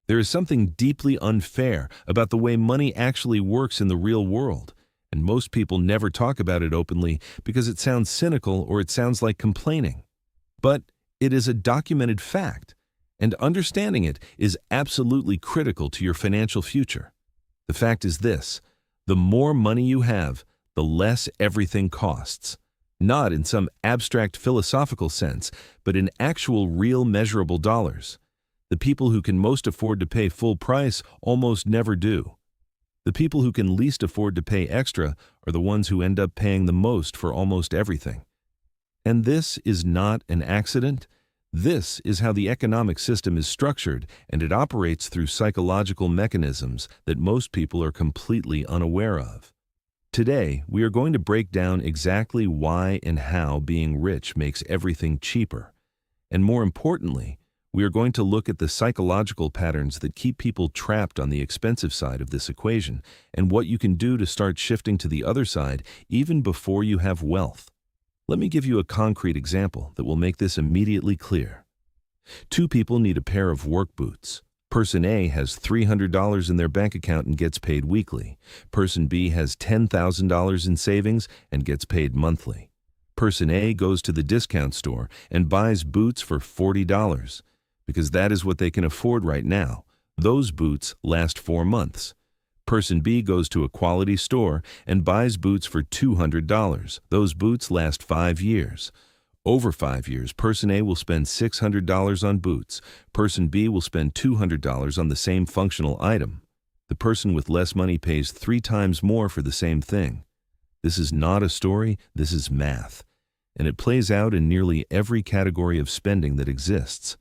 There is something deeply unfair about the way money actually works in the real world, and most people never talk about it openly because it sounds cynical or it sounds like complaining. But it is a documented fact, and understanding it is absolutely critical to your financial future. The fact is this: the more money you have, the less everything costs. Not in some abstract philosophical sense, but in actual real measurable dollars. The people who can most afford to pay full price almost never do. The people who can least afford to pay extra are the ones who end up paying the most for almost everything. And this is not an accident. This is how the economic system is structured, and it operates through psychological mechanisms that most people are completely unaware of. Today, we are going to break down exactly why and how being rich makes everything cheaper. And more importantly, we are going to look at the psychological patterns that keep people trapped on the expensive side of this equation, and what you can do to start shifting to the other side even before you have wealth. Let me give you a concrete example that will make this immediately clear. Two people need a pair of work boots. Person A has $300 in their bank account and gets paid weekly. Person B has $10,000 in savings and gets paid monthly. Person A goes to the discount store and buys boots for $40 because that is what they can afford right now. Those boots last 4 months. Person B goes to a quality store and buys boots for $200. Those boots last 5 years. Over 5 years, Person A will spend $600 on boots. Person B will spend $200 on the same functional item. The person with less money pays 3 times more for the same thing. This is not a story, this is math. And it plays out in nearly every category of spending that exists.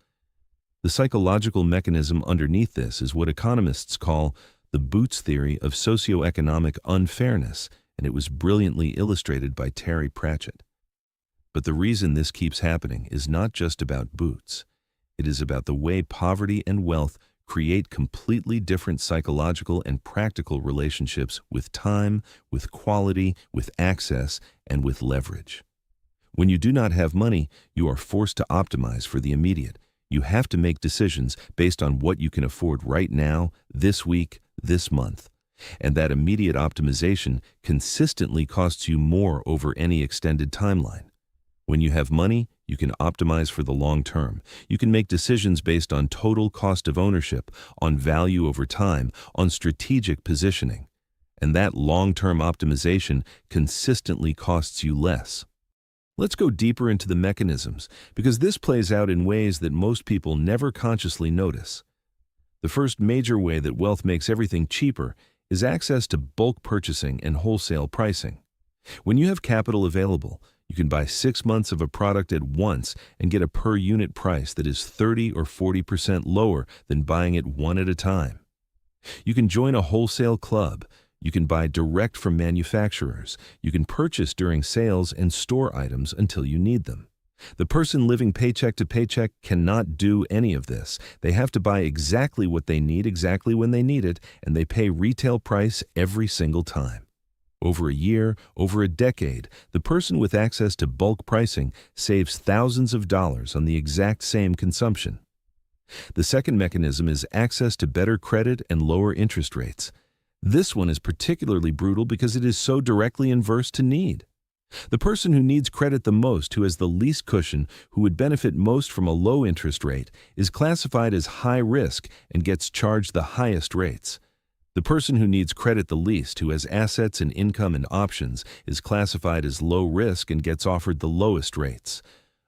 The psychological mechanism underneath this is what economists call the Boots theory of socioeconomic unfairness, and it was brilliantly illustrated by Terry Pratchett. But the reason this keeps happening is not just about boots. It is about the way poverty and wealth create completely different psychological and practical relationships with time, with quality, with access, and with leverage. When you do not have money, you are forced to optimize for the immediate. You have to make decisions based on what you can afford right now, this week, this month. And that immediate optimization consistently costs you more over any extended timeline. When you have money, you can optimize for the long term. You can make decisions based on total cost of ownership, on value over time, on strategic positioning. And that long-term optimization consistently costs you less. Let's go deeper into the mechanisms, because this plays out in ways that most people never consciously notice. The first major way that wealth makes everything cheaper is access to bulk purchasing and wholesale pricing. When you have capital available, you can buy 6 months of a product at once and get a per-unit price that is 30 or 40% lower than buying it one at a time. You can join a wholesale club. You can buy direct from manufacturers. You can purchase during sales and store items until you need them. The person living paycheck to paycheck cannot do any of this. They have to buy exactly what they need exactly when they need it, and they pay retail price every single time. Over a year, over a decade, the person with access to bulk pricing saves thousands of dollars on the exact same consumption. The second mechanism is access to better credit and lower interest rates. This one is particularly brutal because it is so directly inverse to need. The person who needs credit the most, who has the least cushion, who would benefit most from a low interest rate, is classified as high risk and gets charged the highest rates. The person who needs credit the least, who has assets and income and options, is classified as low risk and gets offered the lowest rates.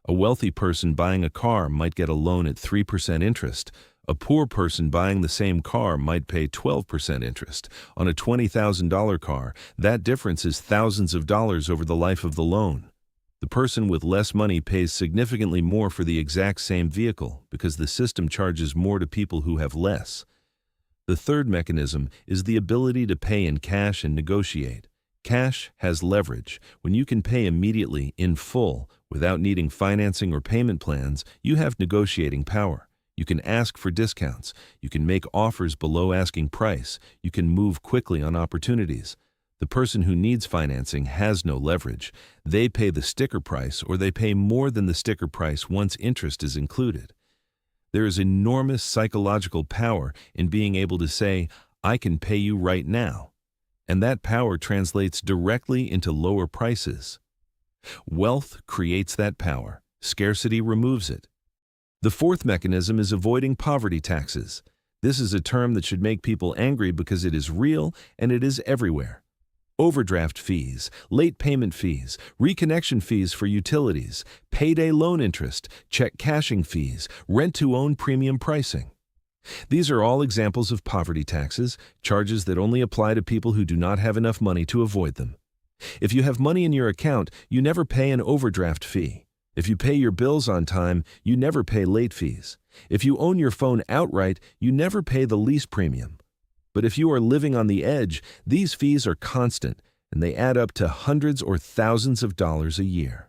A wealthy person buying a car might get a loan at 3% interest. A poor person buying the same car might pay 12% interest. On a $20,000 car, that difference is thousands of dollars over the life of the loan. The person with less money pays significantly more for the exact same vehicle because the system charges more to people who have less. The third mechanism is the ability to pay in cash and negotiate. Cash has leverage. When you can pay immediately, in full, without needing financing or payment plans, you have negotiating power. You can ask for discounts. You can make offers below asking price. You can move quickly on opportunities. The person who needs financing has no leverage. They pay the sticker price, or they pay more than the sticker price once interest is included. There is enormous psychological power in being able to say, I can pay you right now. And that power translates directly into lower prices. Wealth creates that power. Scarcity removes it. The fourth mechanism is avoiding poverty taxes. This is a term that should make people angry because it is real and it is everywhere. Overdraft fees, late payment fees, reconnection fees for utilities, payday loan interest, check cashing fees, rent-to-own premium pricing. These are all examples of poverty taxes, charges that only apply to people who do not have enough money to avoid them. If you have money in your account, you never pay an overdraft fee. If you pay your bills on time, you never pay late fees. If you own your phone outright, you never pay the lease premium. But if you are living on the edge, these fees are constant, and they add up to hundreds or thousands of dollars a year.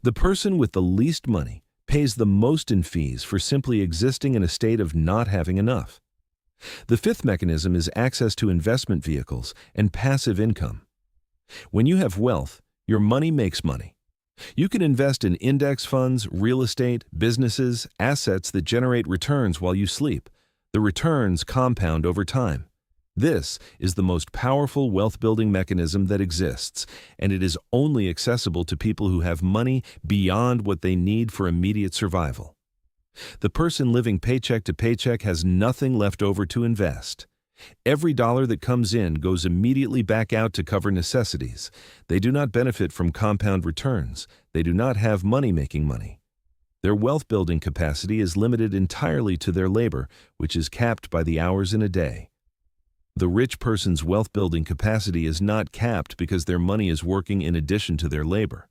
The person with the least money pays the most in fees for simply existing in a state of not having enough. The fifth mechanism is access to investment vehicles and passive income. When you have wealth, your money makes money. You can invest in index funds, real estate, businesses, assets that generate returns while you sleep. The returns compound over time. This is the most powerful wealth-building mechanism that exists, and it is only accessible to people who have money beyond what they need for immediate survival. The person living paycheck to paycheck has nothing left over to invest. Every dollar that comes in goes immediately back out to cover necessities. They do not benefit from compound returns. They do not have money making money. Their wealth-building capacity is limited entirely to their labor, which is capped by the hours in a day. The rich person's wealth-building capacity is not capped because their money is working in addition to their labor.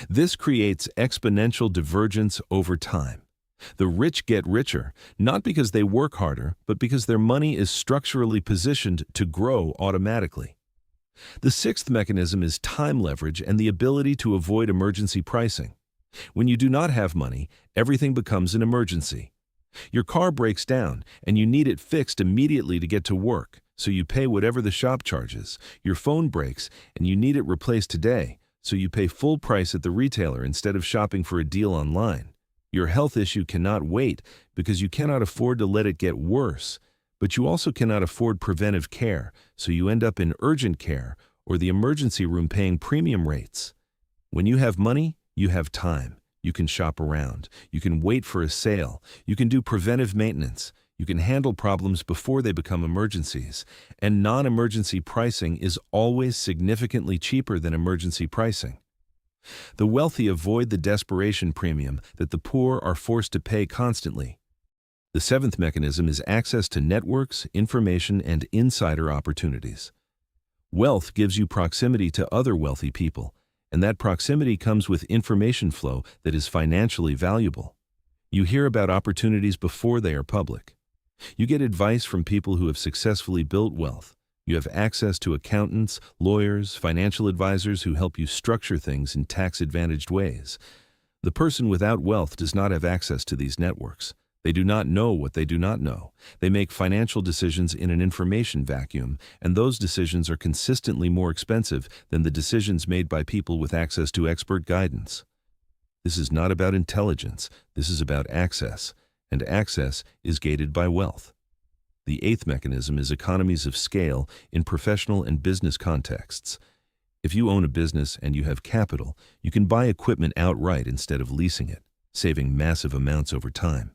This creates exponential divergence over time. The rich get richer, not because they work harder, but because their money is structurally positioned to grow automatically. The sixth mechanism is time leverage and the ability to avoid emergency pricing. When you do not have money, everything becomes an emergency. Your car breaks down, and you need it fixed immediately to get to work, so you pay whatever the shop charges. Your phone breaks, and you need it replaced today, so you pay full price at the retailer instead of shopping for a deal online. Your health issue cannot wait because you cannot afford to let it get worse, but you also cannot afford preventive care, so you end up in urgent care or the emergency room paying premium rates. When you have money, you have time. You can shop around. You can wait for a sale. You can do preventive maintenance. You can handle problems before they become emergencies. And non-emergency pricing is always significantly cheaper than emergency pricing. The wealthy avoid the desperation premium that the poor are forced to pay constantly. The seventh mechanism is access to networks, information, and insider opportunities. Wealth gives you proximity to other wealthy people, and that proximity comes with information flow that is financially valuable. You hear about opportunities before they are public. You get advice from people who have successfully built wealth. You have access to accountants, lawyers, financial advisors who help you structure things in tax-advantaged ways. The person without wealth does not have access to these networks. They do not know what they do not know. They make financial decisions in an information vacuum, and those decisions are consistently more expensive than the decisions made by people with access to expert guidance. This is not about intelligence. This is about access, and access is gated by wealth. The eighth mechanism is economies of scale in professional and business contexts. If you own a business and you have capital, you can buy equipment outright instead of leasing it, saving massive amounts over time.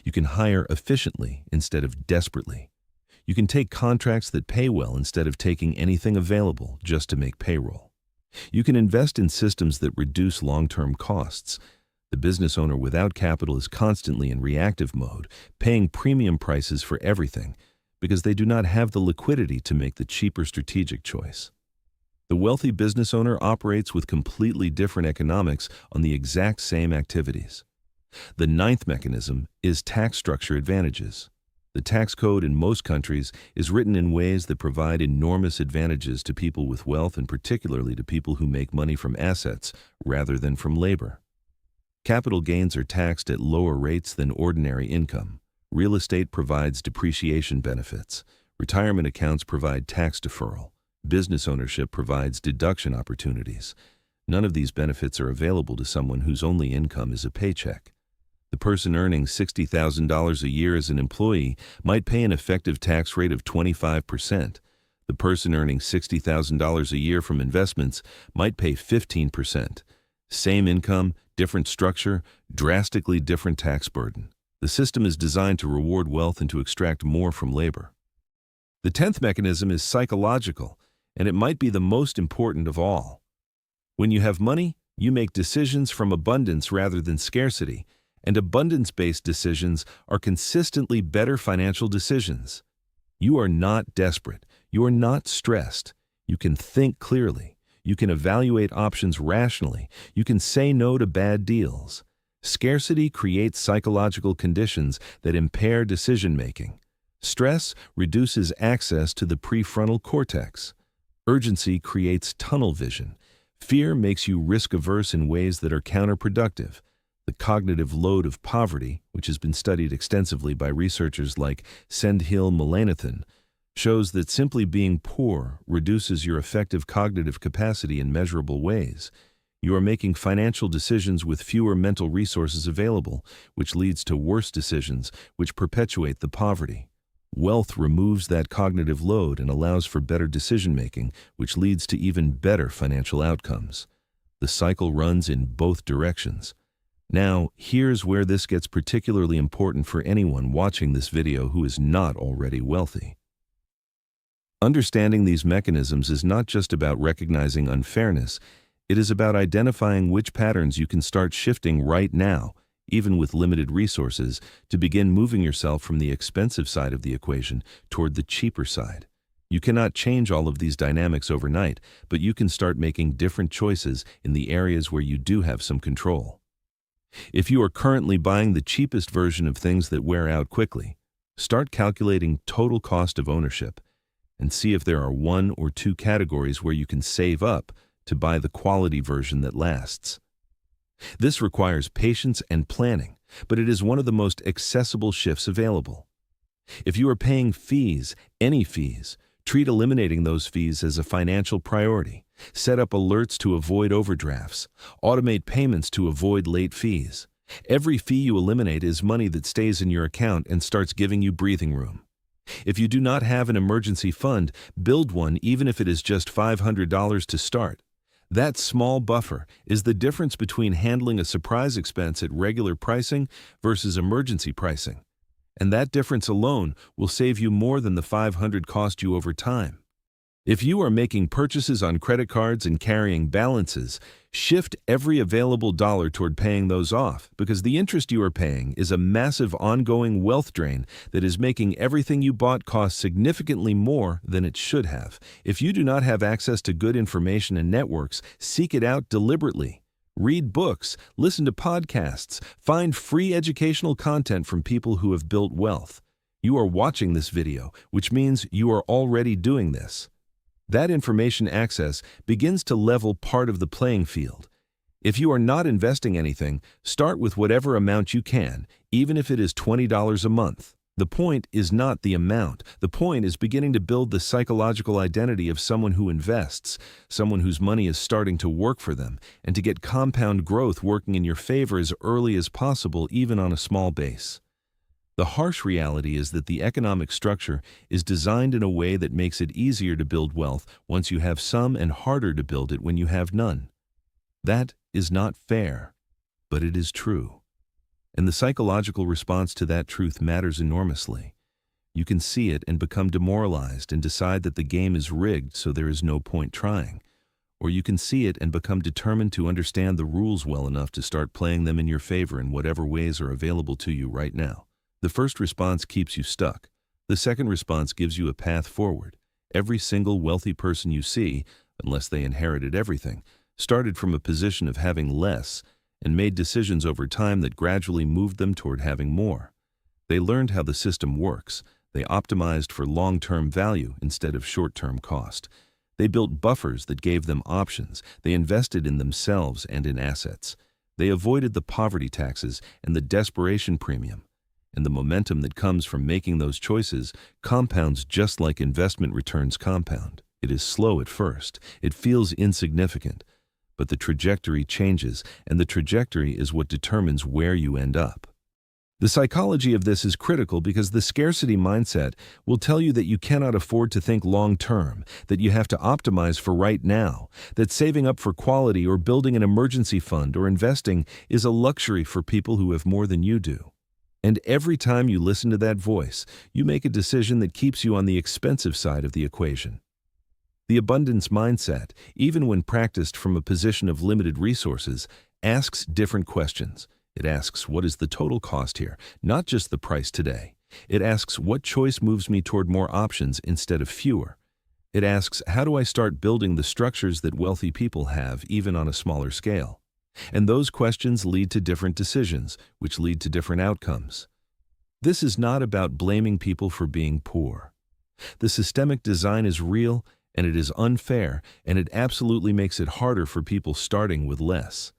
You can hire efficiently instead of desperately. You can take contracts that pay well instead of taking anything available just to make payroll. You can invest in systems that reduce long-term costs. The business owner without capital is constantly in reactive mode, paying premium prices for everything because they do not have the liquidity to make the cheaper strategic choice. The wealthy business owner operates with completely different economics on the exact same activities. The ninth mechanism is tax structure advantages. The tax code in most countries is written in ways that provide enormous advantages to people with wealth and particularly to people who make money from assets rather than from labor. Capital gains are taxed at lower rates than ordinary income. Real estate provides depreciation benefits. Retirement accounts provide tax deferral. Business ownership provides deduction opportunities. None of these benefits are available to someone whose only income is a paycheck. The person earning $60,000 a year as an employee might pay an effective tax rate of 25%. The person earning $60,000 a year from investments might pay 15%. Same income, different structure, drastically different tax burden. The system is designed to reward wealth and to extract more from labor. The 10th mechanism is psychological, and it might be the most important of all. When you have money, you make decisions from abundance rather than scarcity, and abundance-based decisions are consistently better financial decisions. You are not desperate. You are not stressed. You can think clearly. You can evaluate options rationally. You can say no to bad deals. Scarcity creates psychological conditions that impair decision-making. Stress reduces access to the prefrontal cortex. Urgency creates tunnel vision. Fear makes you risk-averse in ways that are counterproductive. The cognitive load of poverty, which has been studied extensively by researchers like Sendhil Mullainathan, shows that simply being poor reduces your effective cognitive capacity in measurable ways. You are making financial decisions with fewer mental resources available, which leads to worse decisions, which perpetuate the poverty. Wealth removes that cognitive load and allows for better decision-making, which leads to even better financial outcomes. The cycle runs in both directions. Now, here's where this gets particularly important for anyone watching this video who is not already wealthy. Understanding these mechanisms is not just about recognizing unfairness, it is about identifying which patterns you can start shifting right now, even with limited resources, to begin moving yourself from the expensive side of the equation toward the cheaper side. You cannot change all of these dynamics overnight, but you can start making different choices in the areas where you do have some control. If you are currently buying the cheapest version of things that wear out quickly, start calculating total cost of ownership and see if there are one or two categories where you can save up to buy the quality version that lasts. This requires patience and planning, but it is one of the most accessible shifts available. If you are paying fees, any fees, treat eliminating those fees as a financial priority. Set up alerts to avoid overdrafts. Automate payments to avoid late fees. Every fee you eliminate is money that stays in your account and starts giving you breathing room. If you do not have an emergency fund, build one even if it is just $500 to start. That small buffer is the difference between handling a surprise expense at regular pricing versus emergency pricing. And that difference alone will save you more than the $500 cost you over time. If you are making purchases on credit cards and carrying balances, shift every available dollar toward paying those off, because the interest you are paying is a massive ongoing wealth drain that is making everything you bought cost significantly more than it should have. If you do not have access to good information and networks, seek it out deliberately. Read books, listen to podcasts, find free educational content from people who have built wealth. You are watching this video, which means you are already doing this. That information access begins to level part of the playing field. If you are not investing anything, start with whatever amount you can, even if it is $20 a month. The point is not the amount. The point is beginning to build the psychological identity of someone who invests, someone whose money is starting to work for them, and to get compound growth working in your favor as early as possible, even on a small base. The harsh reality is that the economic structure is designed in a way that makes it easier to build wealth once you have some and harder to build it when you have none. That is not fair, but it is true. And the psychological response to that truth matters enormously. You can see it and become demoralized and decide that the game is rigged, so there is no point trying. Or you can see it and become determined to understand the rules well enough to start playing them in your favor in whatever ways are available to you right now. The first response keeps you stuck. The second response gives you a path forward. Every single wealthy person you see, unless they inherited everything, started from a position of having less and made decisions over time that gradually moved them toward having more. They learned how the system works. They optimized for long-term value instead of short-term cost. They built buffers that gave them options. They invested in themselves and in assets. They avoided the poverty taxes and the desperation premium. And the momentum that comes from making those choices compounds just like investment returns compound. It is slow at first. It feels insignificant. But the trajectory changes, and the trajectory is what determines where you end up. The psychology of this is critical because the scarcity mindset will tell you that you cannot afford to think long-term, that you have to optimize for right now, that saving up for quality or building an emergency fund or investing is a luxury for people who have more than you do. And every time you listen to that voice, you make a decision that keeps you on the expensive side of the equation. The abundance mindset, even when practiced from a position of limited resources, asks different questions. It asks, what is the total cost here, not just the price today. It asks, what choice moves me toward more options instead of fewer. It asks, how do I start building the structures that wealthy people have, even on a smaller scale? And those questions lead to different decisions, which lead to different outcomes. This is not about blaming people for being poor. The systemic design is real, and it is unfair, and it absolutely makes it harder for people starting with less.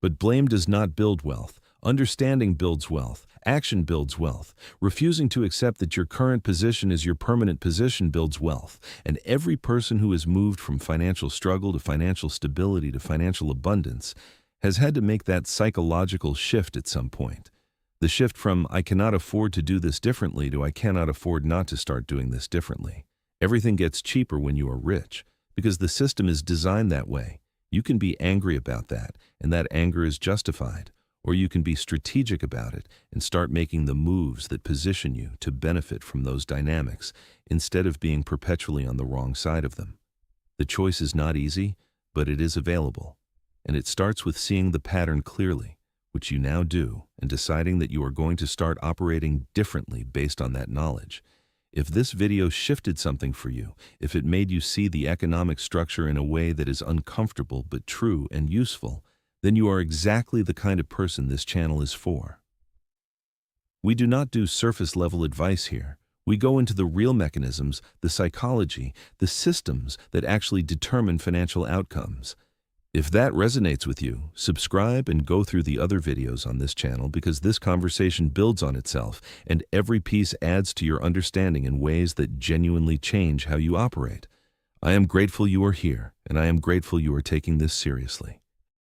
But blame does not build wealth. Understanding builds wealth. Action builds wealth. Refusing to accept that your current position is your permanent position builds wealth. And every person who has moved from financial struggle to financial stability to financial abundance has had to make that psychological shift at some point. The shift from I cannot afford to do this differently to I cannot afford not to start doing this differently. Everything gets cheaper when you are rich because the system is designed that way. You can be angry about that, and that anger is justified. Or you can be strategic about it and start making the moves that position you to benefit from those dynamics instead of being perpetually on the wrong side of them. The choice is not easy, but it is available. And it starts with seeing the pattern clearly, which you now do, and deciding that you are going to start operating differently based on that knowledge. If this video shifted something for you, if it made you see the economic structure in a way that is uncomfortable but true and useful, then you are exactly the kind of person this channel is for. We do not do surface-level advice here. We go into the real mechanisms, the psychology, the systems that actually determine financial outcomes. If that resonates with you, subscribe and go through the other videos on this channel because this conversation builds on itself and every piece adds to your understanding in ways that genuinely change how you operate. I am grateful you are here, and I am grateful you are taking this seriously.